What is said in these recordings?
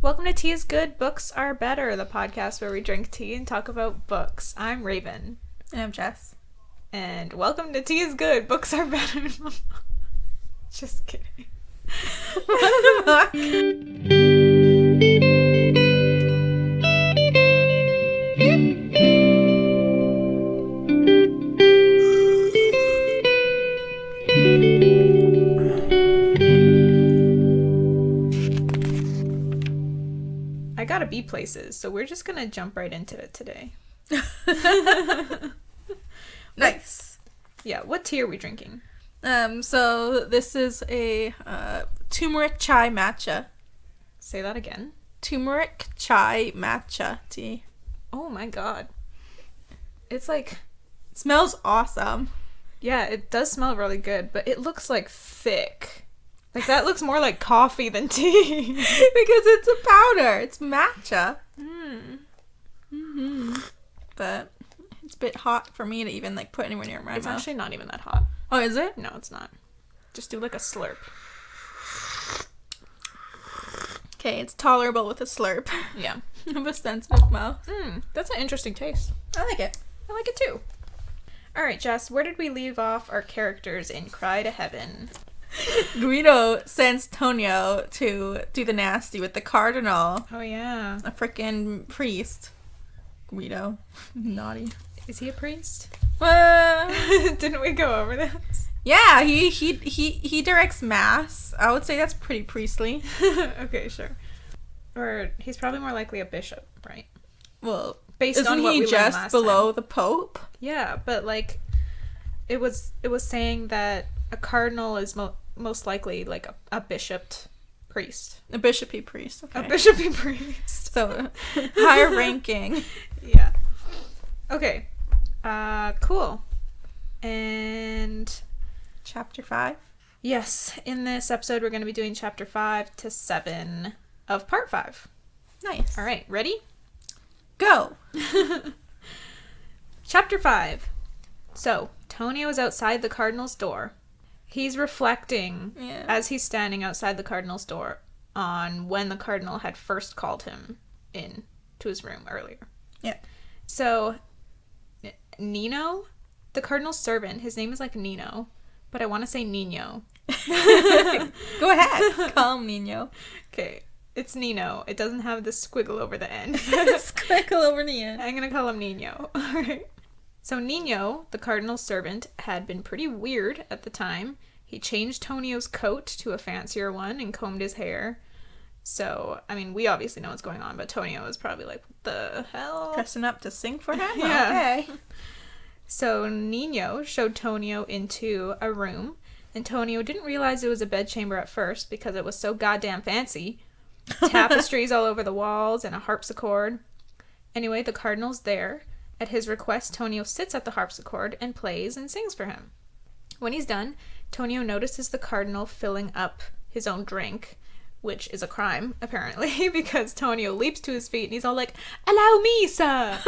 Welcome to Tea is Good, Books Are Better, the podcast where we drink tea and talk about books. I'm Raven. And I'm Jess. And welcome to Tea is Good, Books Are Better. Just kidding. What the I gotta be places, so we're just gonna jump right into it today. Nice. Yeah, what tea are we drinking? So this is a turmeric chai matcha. Say that again. Turmeric chai matcha tea. Oh my god. It's like, It smells awesome. yeah, it does smell really good, but it looks like thick. Like that looks more like coffee than tea. Because it's a powder. It's matcha. But it's a bit hot for me to even like put anywhere near my It's mouth. actually not even that hot. Oh, is it? No, it's not. Just do like a slurp. Okay, it's tolerable with a slurp. Yeah. I have a sensitive mouth. That's an interesting taste. I like it. I like it too. Alright, Jess, where did we leave off our characters in Cry to Heaven? Guido sends Tonio to do the nasty with the cardinal, Oh yeah. a freaking priest. Guido. Naughty. Is he a priest? Uh, Didn't we go over this? yeah, he directs mass. I would say that's pretty priestly. Okay, sure. Or he's probably more likely a bishop, right? Well, Based isn't on what he we learned just last below the Pope? Yeah, but like it was saying that a cardinal is most likely like a bishoped priest. A bishopy priest. Okay. A bishopy priest. So higher ranking. Yeah. Okay. Cool. And Chapter 5. yes, in this episode we're going to be doing chapter 5 to 7 of part 5. Nice. All right, ready? Go. Chapter 5. So, Tonio is outside the cardinal's door. He's reflecting Yeah. as he's standing outside the cardinal's door on when the cardinal had first called him in to his room earlier. Yeah. So, Nino, the cardinal's servant, his name is like Nino, but I want to say Nino. Go ahead. Calm, Nino. Okay, it's Nino. It doesn't have the squiggle over the end. Squickle over the end. I'm gonna call him Nino. Alright. So Nino, the cardinal's servant, had been pretty weird at the time. He changed Tonio's coat to a fancier one and combed his hair. So, I mean, we obviously know what's going on, but Tonio was probably like, what the hell? Dressing up to sing for him? Yeah. Okay. So Nino showed Tonio into a room, and Tonio didn't realize it was a bedchamber at first because it was so goddamn fancy. Tapestries all over the walls and a harpsichord. Anyway, the cardinal's there. At his request, Tonio sits at the harpsichord and plays and sings for him. When he's done, Tonio notices the cardinal filling up his own drink, which is a crime, apparently, because Tonio leaps to his feet and he's all like, "Allow me, sir!"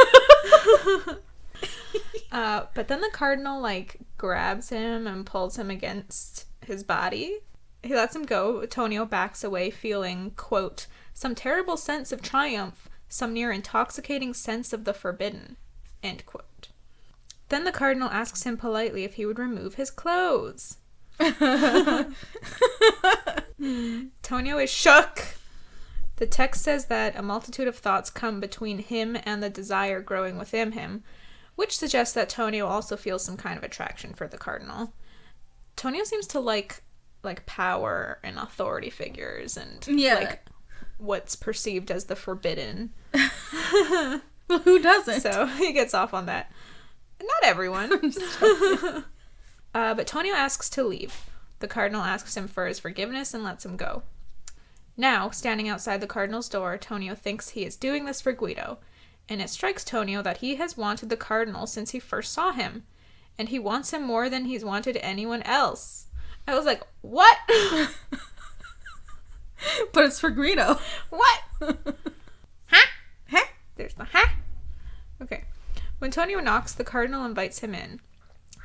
But then the cardinal, like, grabs him and pulls him against his body. He lets him go. Tonio backs away, feeling, quote, "some terrible sense of triumph, some near intoxicating sense of the forbidden," end quote. Then the cardinal asks him politely if he would remove his clothes. Tonio is shook. The text says that a multitude of thoughts come between him and the desire growing within him, which suggests that Tonio also feels some kind of attraction for the cardinal. Tonio seems to like power and authority figures and Yeah. like what's perceived as the forbidden. Well, who doesn't? So he gets off on that. Not everyone. But Tonio asks to leave. The cardinal asks him for his forgiveness and lets him go. Now, standing outside the cardinal's door, Tonio thinks he is doing this for Guido, and it strikes Tonio that he has wanted the cardinal since he first saw him, and he wants him more than he's wanted anyone else. I was like, what? But it's for Guido. What? Huh? Huh? There's the huh? Okay. When Tonio knocks, the cardinal invites him in.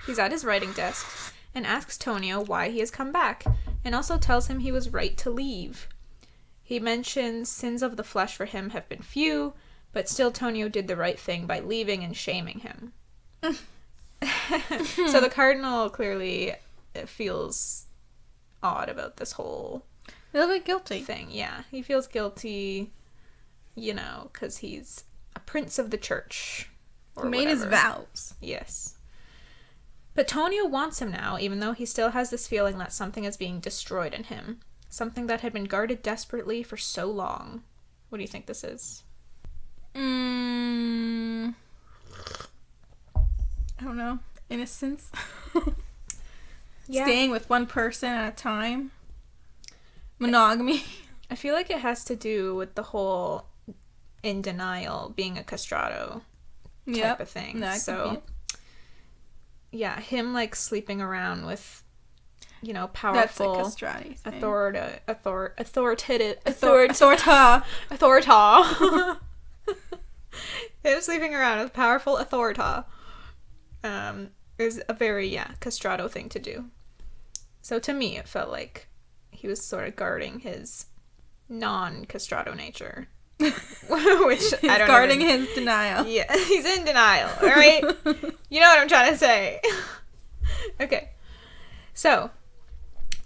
He's at his writing desk and asks Tonio why he has come back, and also tells him he was right to leave. He mentions sins of the flesh for him have been few, but still Tonio did the right thing by leaving and shaming him. So the cardinal clearly feels odd about this whole A little bit guilty. thing. Yeah, he feels guilty, because he's a prince of the church. He made his vows. Yes. But Tonio wants him now, even though he still has this feeling that something is being destroyed in him. Something that had been guarded desperately for so long. What do you think this is? I don't know. Innocence. Yeah. Staying with one person at a time. Monogamy. I feel like it has to do with the whole in denial, being a castrato type of thing. That could be it. Yeah, him like sleeping around with, That's powerful, a castrati thing. authoritative, Authorita. authorita. Him sleeping around with powerful authorita is a very, castrato thing to do. So to me, it felt like he was sort of guarding his non-castrato nature. Which He's I don't guarding even... his denial. Yeah, he's in denial, all right? You know what I'm trying to say. Okay. So,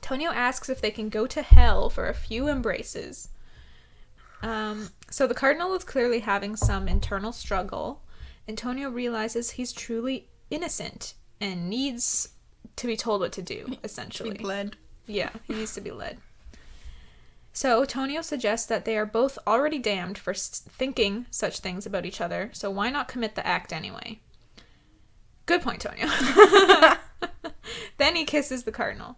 Tonio asks if they can go to hell for a few embraces. So the cardinal is clearly having some internal struggle, and Tonio realizes he's truly innocent and needs to be told what to do, essentially. Be bled. Yeah, he needs to be led. So Tonio suggests that they are both already damned for thinking such things about each other, so why not commit the act anyway? Good point, Tonio. Then he kisses the cardinal.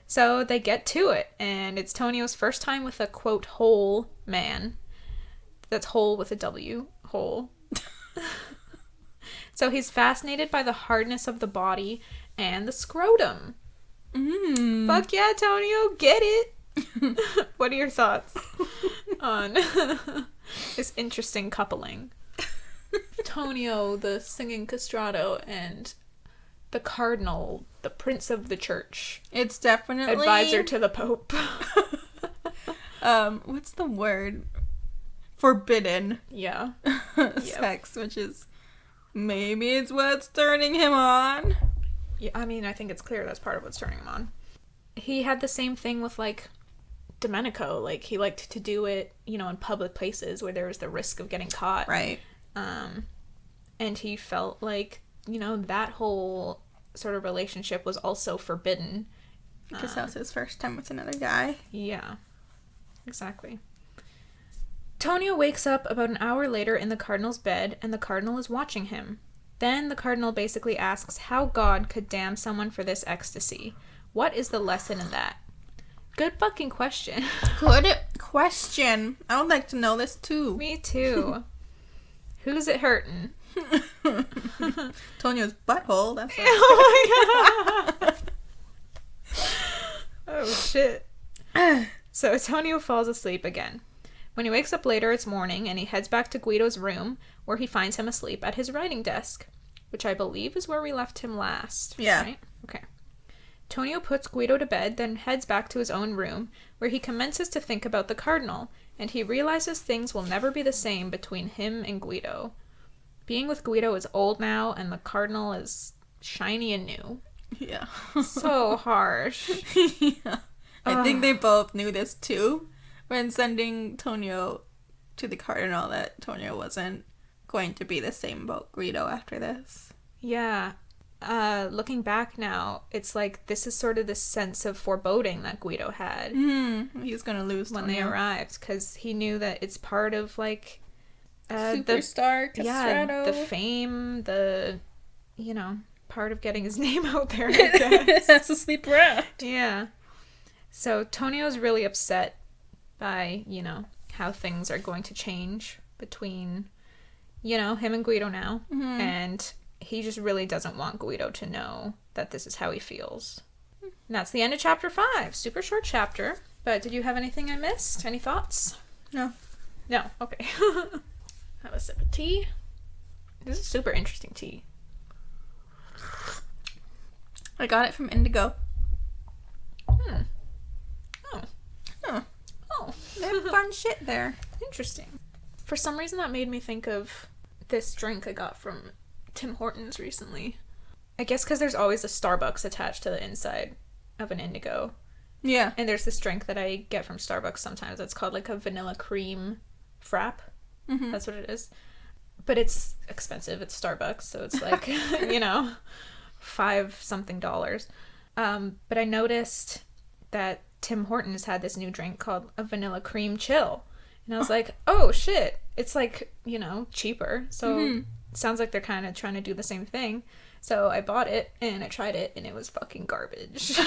So they get to it, and it's Tonio's first time with a, quote, whole man. That's whole with a W. Whole. So he's fascinated by the hardness of the body and the scrotum. Fuck yeah, Tonio, get it! What are your thoughts on this interesting coupling? Tonio, the singing castrato, and the cardinal, the prince of the church. It's definitely... Advisor to the Pope. What's the word? Forbidden. Yeah. Sex, which is... Maybe it's what's turning him on. Yeah, I mean, I think it's clear that's part of what's turning him on. He had the same thing with, like, Domenico. Like, he liked to do it, in public places where there was the risk of getting caught. Right. And he felt like, that whole sort of relationship was also forbidden. Because that was his first time with another guy. Yeah. Exactly. Tonio wakes up about an hour later in the cardinal's bed, and the cardinal is watching him. Then the cardinal basically asks how God could damn someone for this ecstasy. What is the lesson in that? Good fucking question. Good question. I would like to know this too. Me too. Who's it hurting? Tonio's butthole. That's what... Oh my god. Oh shit. So Tonio falls asleep again. When he wakes up later, it's morning, and he heads back to Guido's room, where he finds him asleep at his writing desk, which I believe is where we left him last. Yeah. Right? Okay. Tonio puts Guido to bed, then heads back to his own room, where he commences to think about the cardinal, and he realizes things will never be the same between him and Guido. Being with Guido is old now, and the cardinal is shiny and new. Yeah. So harsh. Yeah. I think they both knew this too when sending Tonio to the cardinal, that Tonio wasn't going to be the same about Guido after this. Yeah. Looking back now, it's like this is sort of this sense of foreboding that Guido had He's gonna lose when Tonio. they arrived, because he knew that it's part of like Superstar, Castrato. the fame, the part of getting his name out there, I guess. Has to sleep around. Yeah. So Tonio's really upset by, how things are going to change between, him and Guido now. Mm-hmm. And he just really doesn't want Guido to know that this is how he feels. And that's the end of chapter 5. Super short chapter. But did you have anything I missed? Any thoughts? No. No? Okay. Have a sip of tea. This is super interesting tea. I got it from Indigo. Oh. Oh. Oh. They have fun shit there. Interesting. For some reason, that made me think of this drink I got from Tim Hortons recently. I guess because there's always a Starbucks attached to the inside of an Indigo. Yeah. And there's this drink that I get from Starbucks sometimes. It's called like a vanilla cream frap. Mm-hmm. That's what it is. But it's expensive. It's Starbucks, so it's like, you know, $5-something. But I noticed that Tim Hortons had this new drink called a vanilla cream chill. And I was like, oh shit. It's like, you know, cheaper. So it sounds like they're kind of trying to do the same thing. So I bought it and I tried it and it was fucking garbage.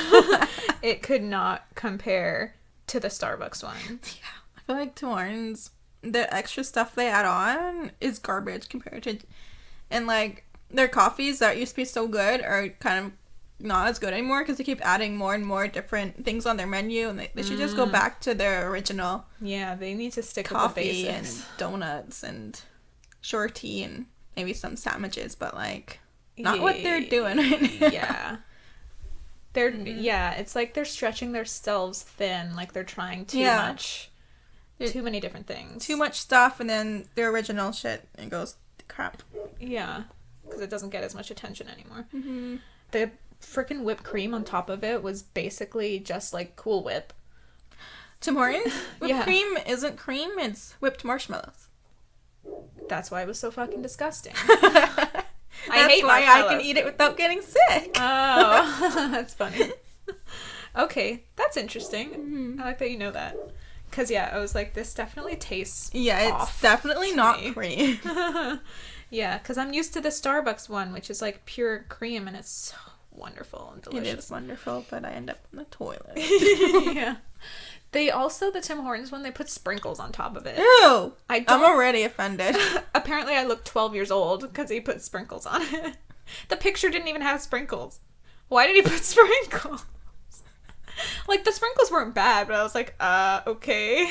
It could not compare to the Starbucks one. Yeah. I feel like Tim Hortons, the extra stuff they add on is garbage compared to, and like their coffees that used to be so good are kind of not as good anymore because they keep adding more and more different things on their menu, and they should just go back to their original. Yeah, they need to stick coffee with the and basics. Donuts and short tea and maybe some sandwiches, but like not what they're doing right now. Yeah. They're it's like they're stretching themselves thin, like they're trying too much. Too many different things. Too much stuff, and then their original shit, it goes to crap. Yeah, because it doesn't get as much attention anymore. Mm-hmm. The freaking whipped cream on top of it was basically just like Cool Whip. Tim Hortons? Whipped Yeah. cream isn't cream, it's whipped marshmallows. That's why it was so fucking disgusting. I hate why I can eat it without getting sick. Oh, that's funny. Okay, that's interesting. I like that you know that. Because, yeah, I was like, this definitely tastes Yeah, it's off definitely to not me. cream. Yeah, because I'm used to the Starbucks one, which is like pure cream, and it's so wonderful and It delicious. is wonderful, but I end up in the toilet. Yeah. They also, the Tim Hortons one, they put sprinkles on top of it. Ew! I'm I'm already offended. Apparently I look 12 years old because he put sprinkles on it. The picture didn't even have sprinkles. Why did he put sprinkles? Like, the sprinkles weren't bad, but I was like, okay.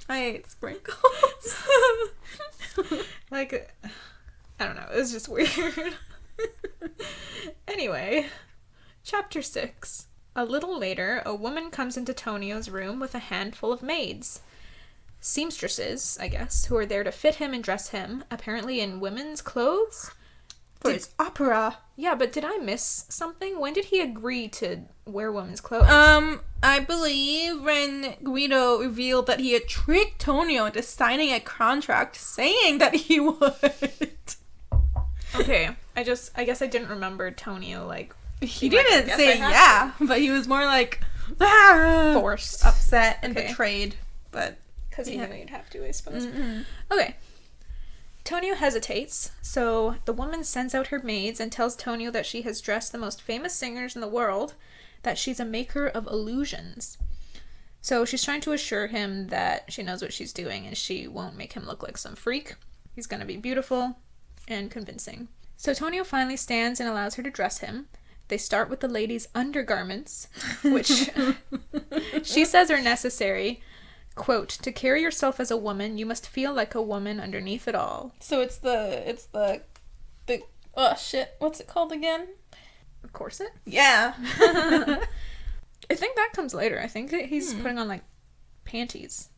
I hate sprinkles. Like, I don't know. It was just weird. Anyway, chapter 6. A little later, a woman comes into Tonio's room with a handful of maids. Seamstresses, I guess, who are there to fit him and dress him, apparently in women's clothes. For it's opera. Yeah, but did I miss something? When did he agree to wear women's clothes? I believe when Guido revealed that he had tricked Tonio into signing a contract saying that he would. Okay, I guess I didn't remember Tonio, like, He being like, didn't "I guess say I have yeah, but he was more like forced. upset and Okay. betrayed. But Because he Yeah. knew he'd have to, I suppose. mm-mm. Okay. Tonio hesitates, so the woman sends out her maids and tells Tonio that she has dressed the most famous singers in the world, that she's a maker of illusions. So she's trying to assure him that she knows what she's doing and she won't make him look like some freak. He's going to be beautiful and convincing. So Tonio finally stands and allows her to dress him. They start with the lady's undergarments, which she says are necessary. Quote, to carry yourself as a woman, you must feel like a woman underneath it all. So it's the oh shit, what's it called again? A corset? Yeah. I think that comes later. I think that he's putting on, like, panties.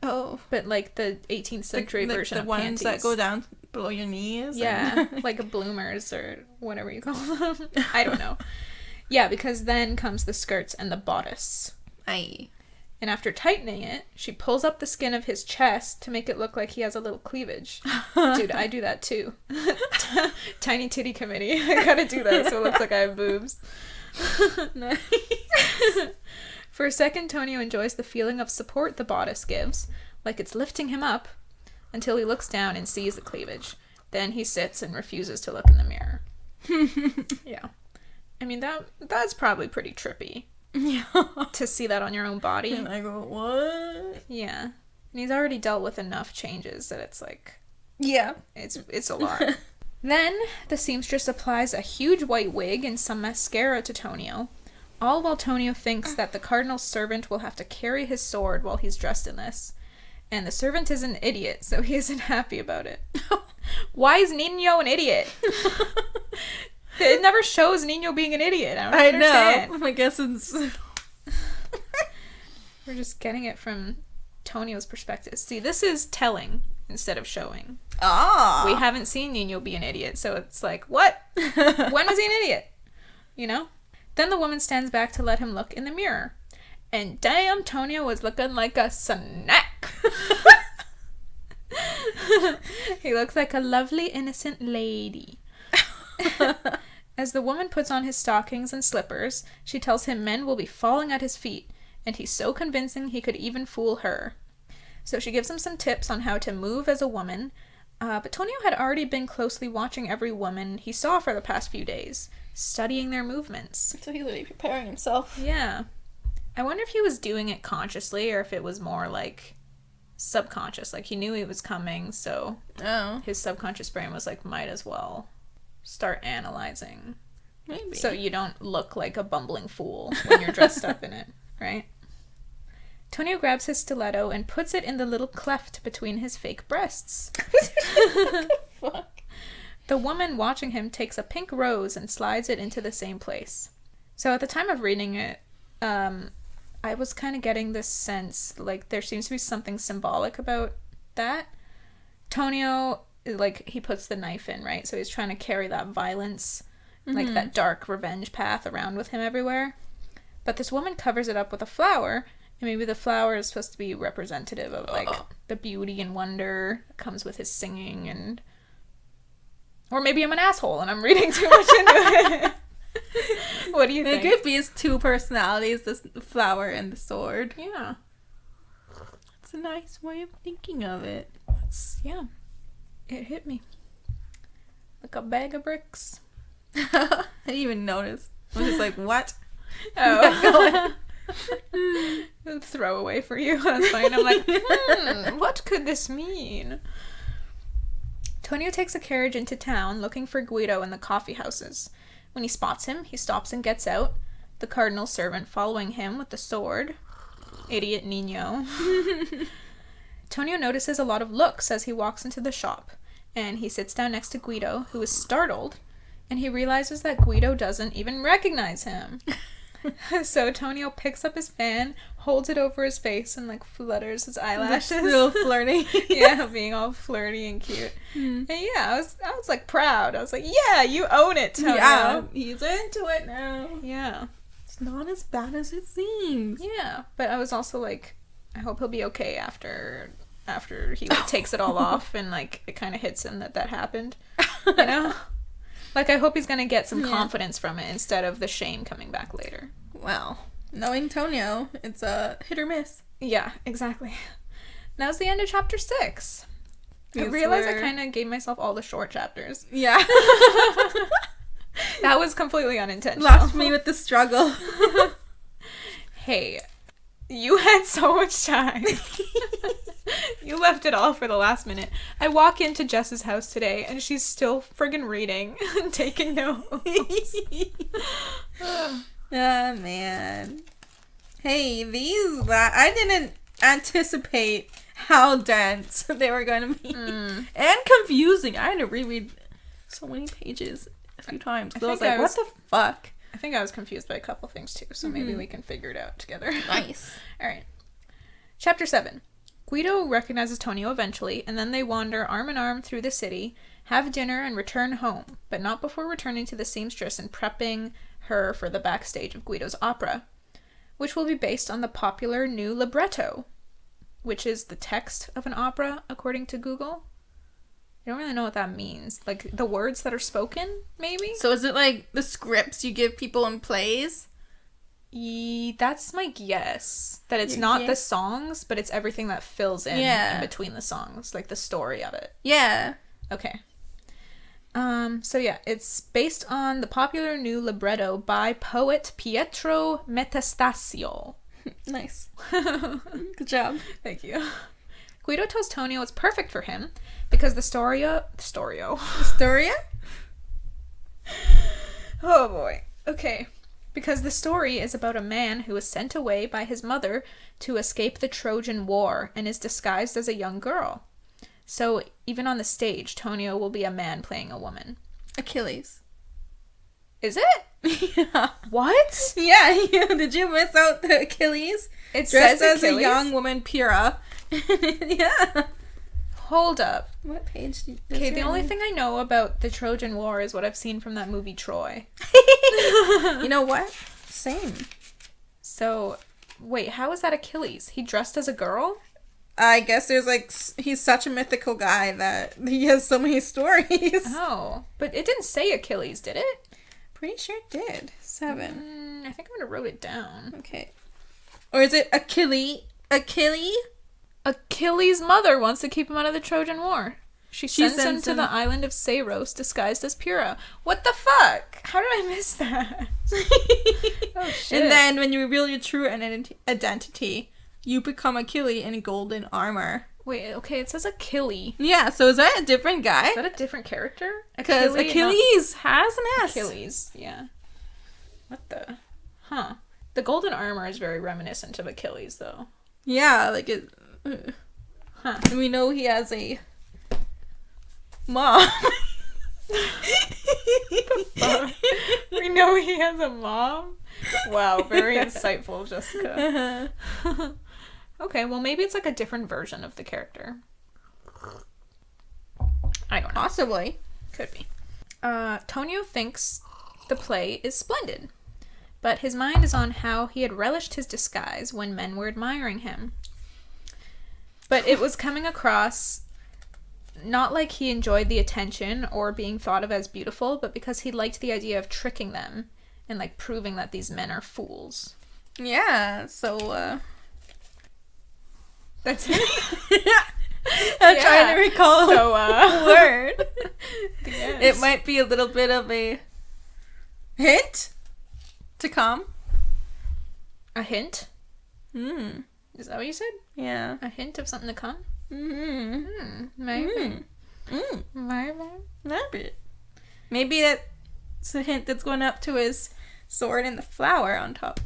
Oh. But, like, the 18th century version the of ones panties. that go down below your knees. Yeah, like bloomers or whatever you call them. I don't know. Yeah, because then comes the skirts and the bodice. Aye. And after tightening it, she pulls up the skin of his chest to make it look like he has a little cleavage. Dude, I do that too. Tiny titty committee. I gotta do that so it looks like I have boobs. Nice. For a second, Tonio enjoys the feeling of support the bodice gives, like it's lifting him up, until he looks down and sees the cleavage. Then he sits and refuses to look in the mirror. Yeah. I mean, that's probably pretty trippy. Yeah. To see that on your own body. And I go, what? Yeah. And he's already dealt with enough changes that it's like, Yeah. it's a lot. Then, the seamstress applies a huge white wig and some mascara to Tonio, all while Tonio thinks that the cardinal's servant will have to carry his sword while he's dressed in this. And the servant is an idiot, so he isn't happy about it. Why is Nino an idiot? It never shows Nino being an idiot. I don't understand. know. I guess it's... We're just getting it from Tonio's perspective. See, this is telling instead of showing. Ah. We haven't seen Nino be an idiot, so it's like, what? When was he an idiot? You know? Then the woman stands back to let him look in the mirror. And damn, Tonio was looking like a snack. He looks like a lovely, innocent lady. As the woman puts on his stockings and slippers, she tells him men will be falling at his feet, and he's so convincing he could even fool her. So she gives him some tips on how to move as a woman, but Tonio had already been closely watching every woman he saw for the past few days, studying their movements. So he's really preparing himself. Yeah. I wonder if he was doing it consciously or if it was more like subconscious. Like he knew he was coming, so his subconscious brain was like, might as well start analyzing. Maybe. So you don't look like a bumbling fool when you're dressed up in it, right? Tonio grabs his stiletto and puts it in the little cleft between his fake breasts. Fuck. The woman watching him takes a pink rose and slides it into the same place. So at the time of reading it, I was kind of getting this sense, like, there seems to be something symbolic about that. Tonio, like, he puts the knife in, right? So he's trying to carry that violence, like, that dark revenge path around with him everywhere. But this woman covers it up with a flower, and maybe the flower is supposed to be representative of, like, the beauty and wonder that comes with his singing, and... Or maybe I'm an asshole and I'm reading too much into it. What do you think? It could be his two personalities, the flower and the sword. Yeah. It's a nice way of thinking of it. Yeah. It hit me. Like a bag of bricks. I didn't even notice. I was just like, what? Oh. Throwaway for you. That's fine. I'm like, what could this mean? Tonio takes a carriage into town looking for Guido in the coffee houses. When he spots him, he stops and gets out, the cardinal's servant following him with the sword. Idiot Nino. Tonio notices a lot of looks as he walks into the shop, and he sits down next to Guido, who is startled, and he realizes that Guido doesn't even recognize him. So Tonio picks up his fan, holds it over his face, and, like, flutters his eyelashes. That's still flirty. Yeah, being all flirty and cute. And yeah, I was like proud. I was like, yeah, you own it, Tonio. Yeah, he's into it now. Yeah. It's not as bad as it seems. Yeah, but I was also like, I hope he'll be okay after he like, takes it all off and, like, it kind of hits him that happened. You know? Like, I hope he's gonna get some confidence from it instead of the shame coming back later. Well, knowing Tonio, it's a hit or miss. Yeah, exactly. Now's the end of chapter 6. I realized I kind of gave myself all the short chapters. Yeah. That was completely unintentional. Left me with the struggle. Hey, you had so much time. You left it all for the last minute. I walk into Jess's house today and she's still friggin' reading and taking notes. Oh, man. Hey, I didn't anticipate how dense they were going to be. And confusing. I had to reread so many pages a few times. I was like, what the fuck? I think I was confused by a couple things too, so maybe we can figure it out together. Nice. Alright. Chapter 7. Guido recognizes Tonio eventually, and then they wander arm in arm through the city, have dinner, and return home, but not before returning to the seamstress and prepping her for the backstage of Guido's opera, which will be based on the popular new libretto, which is the text of an opera, according to Google. I don't really know what that means. Like, the words that are spoken, maybe? So is it like the scripts you give people in plays? That's my guess. That it's not the songs, but it's everything that fills in between the songs. Like, the story of it. Yeah. Okay. So yeah, it's based on the popular new libretto by poet Pietro Metastasio. Nice. Good job. Thank you. Guido tells Tonio it's perfect for him because the Storia? Oh boy. Okay. Because the story is about a man who was sent away by his mother to escape the Trojan War and is disguised as a young girl. So even on the stage, Tonio will be a man playing a woman. Achilles. Is it? Yeah. What? Yeah, did you miss out the Achilles? It Dressed says as Achilles? a young woman, Pyrrha. Yeah. Hold up. What page? Okay, the only thing I know about the Trojan War is what I've seen from that movie Troy. You know what? Same. So, wait, how is that Achilles? He dressed as a girl? I guess there's like he's such a mythical guy that he has so many stories. Oh, but it didn't say Achilles, did it? Pretty sure it did. 7. I think I would have wrote it down. Okay. Or is it Achilles? Achilles' mother wants to keep him out of the Trojan War. She sends him sends to him- the island of Seiros disguised as Pyrrha. What the fuck? How did I miss that? Oh shit. And then when you reveal your true identity, you become Achilles in golden armor. Wait, okay, it says Achilles. Yeah, so is that a different guy? Is that a different character? Because not Achilles has an S. Achilles, yeah. What the? Huh. The golden armor is very reminiscent of Achilles, though. Yeah, like it. Huh. And we know he has a mom. We know he has a mom? Wow, very insightful, Jessica. Okay, well, maybe it's like a different version of the character. I don't know. Possibly. Could be. Tonio thinks the play is splendid, but his mind is on how he had relished his disguise when men were admiring him. But it was coming across not like he enjoyed the attention or being thought of as beautiful, but because he liked the idea of tricking them and like proving that these men are fools. Yeah, so, That's it. I'm Yeah. trying to recall So, a word. Yes. It might be a little bit of a hint to come. A hint? Mm. Is that what you said? Yeah. A hint of something to come? Mm-hmm. Maybe. Maybe. Maybe. Maybe that's a hint that's going up to his sword and the flower on top.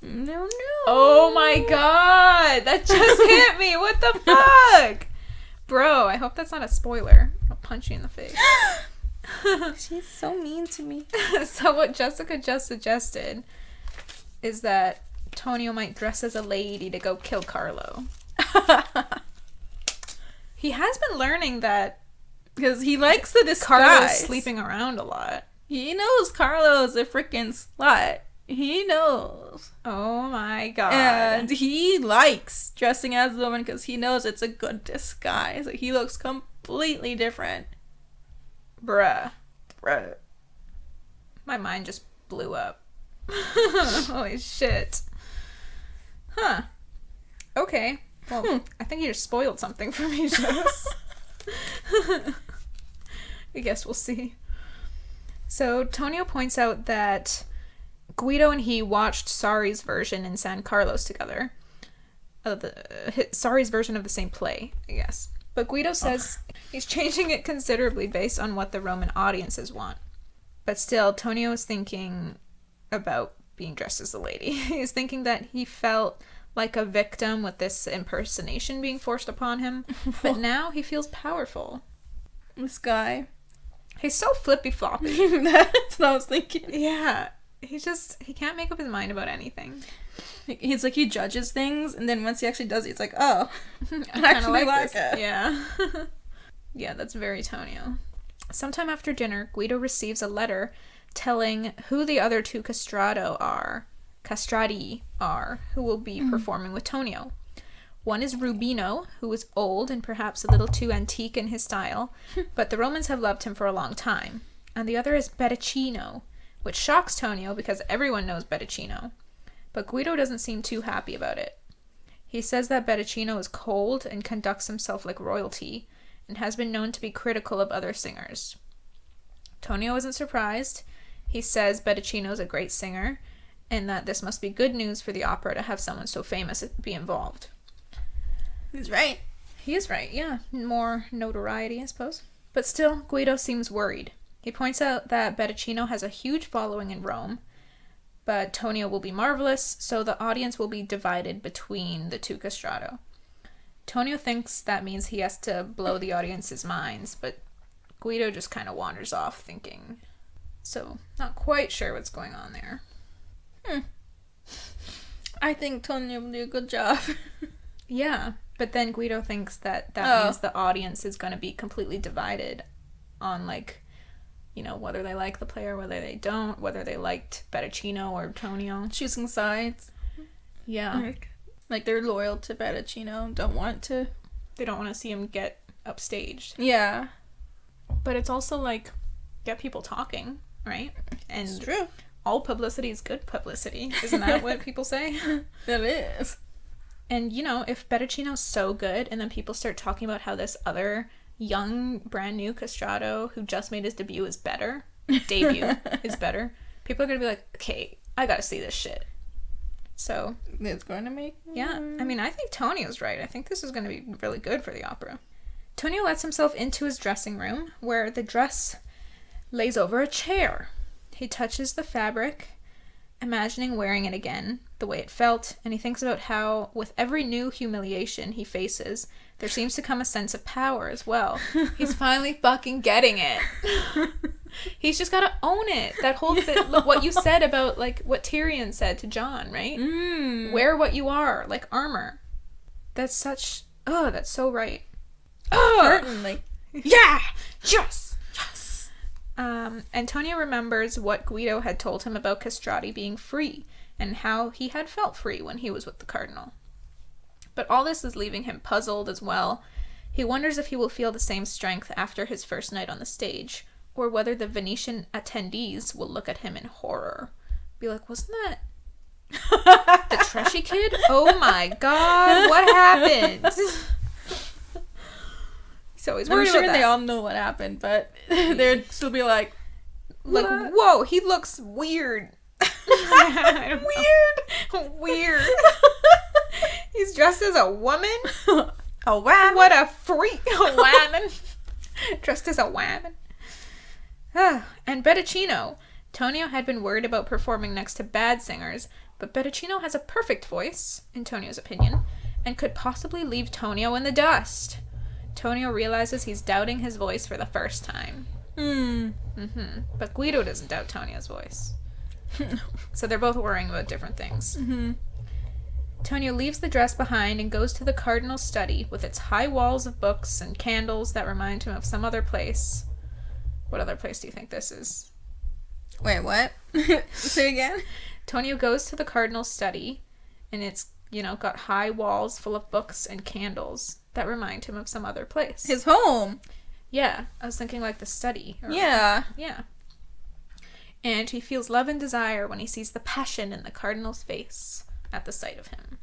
No. Oh my god! That just hit me! What the fuck? Bro, I hope that's not a spoiler. I'll punch you in the face. She's so mean to me. So what Jessica just suggested is that Tonio might dress as a lady to go kill Carlo. He has been learning that Because he likes the disguise. Carlo's sleeping around a lot. He knows Carlo's a freaking slut. He knows. Oh my god. And he likes dressing as a woman because he knows it's a good disguise. Like, he looks completely different. Bruh. Right. My mind just blew up. Holy shit. Huh. Okay. Well, I think you just spoiled something for me, Jess. I guess we'll see. So, Tonio points out that Guido and he watched Sari's version in San Carlos together. Sari's version of the same play, I guess. But Guido says he's changing it considerably based on what the Roman audiences want. But still, Tonio is thinking about being dressed as a lady. He's thinking that he felt like a victim with this impersonation being forced upon him. But now he feels powerful. This guy. He's so flippy-floppy. That's what I was thinking. Yeah. He can't make up his mind about anything. He's like, he judges things, and then once he actually does it, he's like, oh, I I kinda actually like this. it. Yeah. Yeah, that's very Tonio. Sometime after dinner, Guido receives a letter telling who the other two castrati are, who will be performing with Tonio. One is Rubino, who is old and perhaps a little too antique in his style, but the Romans have loved him for a long time. And the other is Berticino, which shocks Tonio because everyone knows Berticino. But Guido doesn't seem too happy about it. He says that Berticino is cold and conducts himself like royalty, and has been known to be critical of other singers. Tonio isn't surprised. He says Berticino is a great singer, and that this must be good news for the opera to have someone so famous be involved. He's right. He is right, yeah. More notoriety, I suppose. But still, Guido seems worried. He points out that Berticino has a huge following in Rome, but Tonio will be marvelous, so the audience will be divided between the two castrato. Tonio thinks that means he has to blow the audience's minds, but Guido just kind of wanders off thinking, So, not quite sure what's going on there. I think Tonya will do a good job. Yeah, but then Guido thinks that means the audience is going to be completely divided on, like, you know, whether they like the player, whether they don't, whether they liked Bertuccino or Tonio. Choosing sides. Yeah. Like they're loyal to Bertuccino, don't want to. They don't want to see him get upstaged. Yeah. But it's also, like, get people talking, right? And It's true. all publicity is good publicity. Isn't that what people say? It is. And, you know, if Bertuccino's so good and then people start talking about how this other young, brand new Castrato who just made his debut is better, people are going to be like, okay, I got to see this shit. So, It's going to make... yeah. I mean, I think Tonio's right. I think this is going to be really good for the opera. Tonio lets himself into his dressing room, where the dress lays over a chair. He touches the fabric, imagining wearing it again, the way it felt, and he thinks about how, with every new humiliation he faces, there seems to come a sense of power as well. He's finally fucking getting it. He's just gotta own it. That whole look, what you said about, like, what Tyrion said to Jon, right? Wear what you are, like armor. That's such... Oh, that's so right. Certainly. Yeah! Yes! Yes! Antonio remembers what Guido had told him about Castrati being free, and how he had felt free when he was with the Cardinal. But all this is leaving him puzzled as well. He wonders if he will feel the same strength after his first night on the stage, or whether the Venetian attendees will look at him in horror. Be like, wasn't that the Treshy kid? Oh my god, what happened? So he's worried I'm sure about that. they all know what happened, but they'd still be like, Like, what? whoa, he looks weird. Weird. He's dressed as a woman? A wham. What a freak. A woman. Dressed as a woman. And Bertuccino. Tonio had been worried about performing next to bad singers, but Bertuccino has a perfect voice, in Tonio's opinion, and could possibly leave Tonio in the dust. Tonio realizes he's doubting his voice for the first time. But Guido doesn't doubt Tonio's voice. So they're both worrying about different things. Tonio leaves the dress behind and goes to the Cardinal's study with its high walls of books and candles that remind him of some other place. What other place do you think this is? Wait, what? Say again? Tonio goes to the Cardinal's study, and it's, you know, got high walls full of books and candles that remind him of some other place. His home. Yeah, I was thinking like the study. Yeah. Yeah. And he feels love and desire when he sees the passion in the Cardinal's face at the sight of him.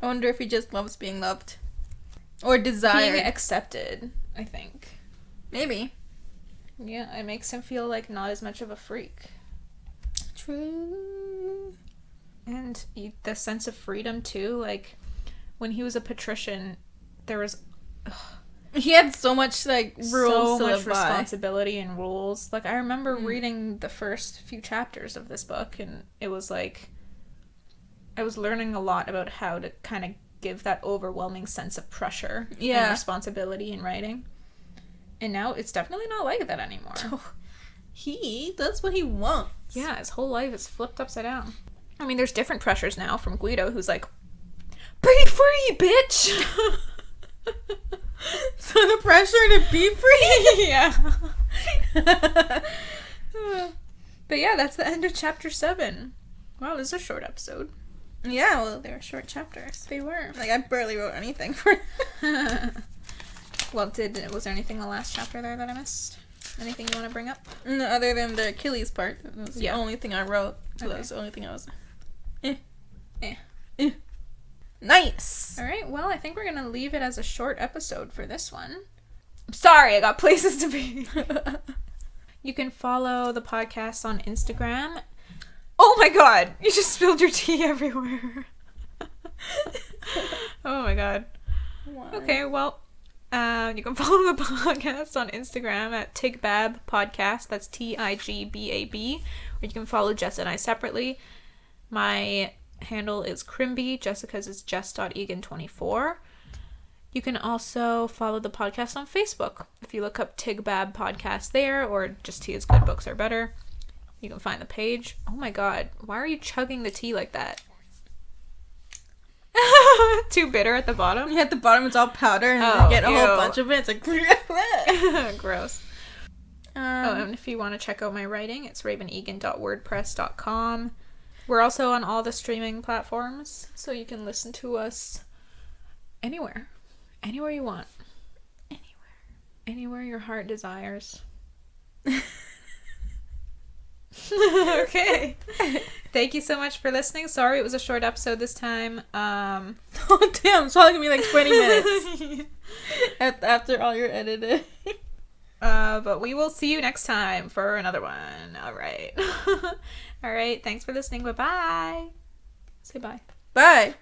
I wonder if he just loves being loved. Or desired. Being accepted, I think. Maybe. Yeah, it makes him feel like not as much of a freak. True. And the sense of freedom, too. Like, when he was a patrician, there was... He had so much, like, rules to live by. Responsibility and rules. Like, I remember reading the first few chapters of this book, and it was like... I was learning a lot about how to kind of give that overwhelming sense of pressure and responsibility in writing. And now it's definitely not like that anymore. He does what he wants. Yeah, his whole life is flipped upside down. I mean, there's different pressures now from Guido, who's like, be free, bitch! So the pressure to be free? Yeah. But yeah, that's the end of chapter 7. Wow, this is a short episode. Yeah, well, they were short chapters. They were. Like, I barely wrote anything for Well, was there anything in the last chapter there that I missed? Anything you want to bring up? No, other than the Achilles part. That was the only thing I wrote. So Okay. that was the only thing I was... Eh. Nice! Alright, well, I think we're going to leave it as a short episode for this one. I'm sorry, I got places to be. You can follow the podcast on Instagram. Oh my god, you just spilled your tea everywhere. Oh my god. Why? Okay, well, you can follow the podcast on Instagram at Tigbab Podcast. That's Tigbab. Or you can follow Jess and I separately. My handle is Crimby. Jessica's is Jess.Egan24. You can also follow the podcast on Facebook. If you look up Tigbab Podcast there, or just Tia's Good Books Are Better, you can find the page. Oh my god, why are you chugging the tea like that? Too bitter at the bottom? Yeah, at the bottom it's all powder and Oh, you get a ew. whole bunch of it. It's like... Gross. And if you want to check out my writing, it's ravenegan.wordpress.com. We're also on all the streaming platforms, so you can listen to us anywhere. Anywhere you want. Anywhere your heart desires. Okay. Thank you so much for listening. Sorry it was a short episode this time. Oh, damn. It's probably going to be like 20 minutes. After all your editing. But we will see you next time for another one. All right. All right. Thanks for listening. Bye-bye. Say bye. Bye.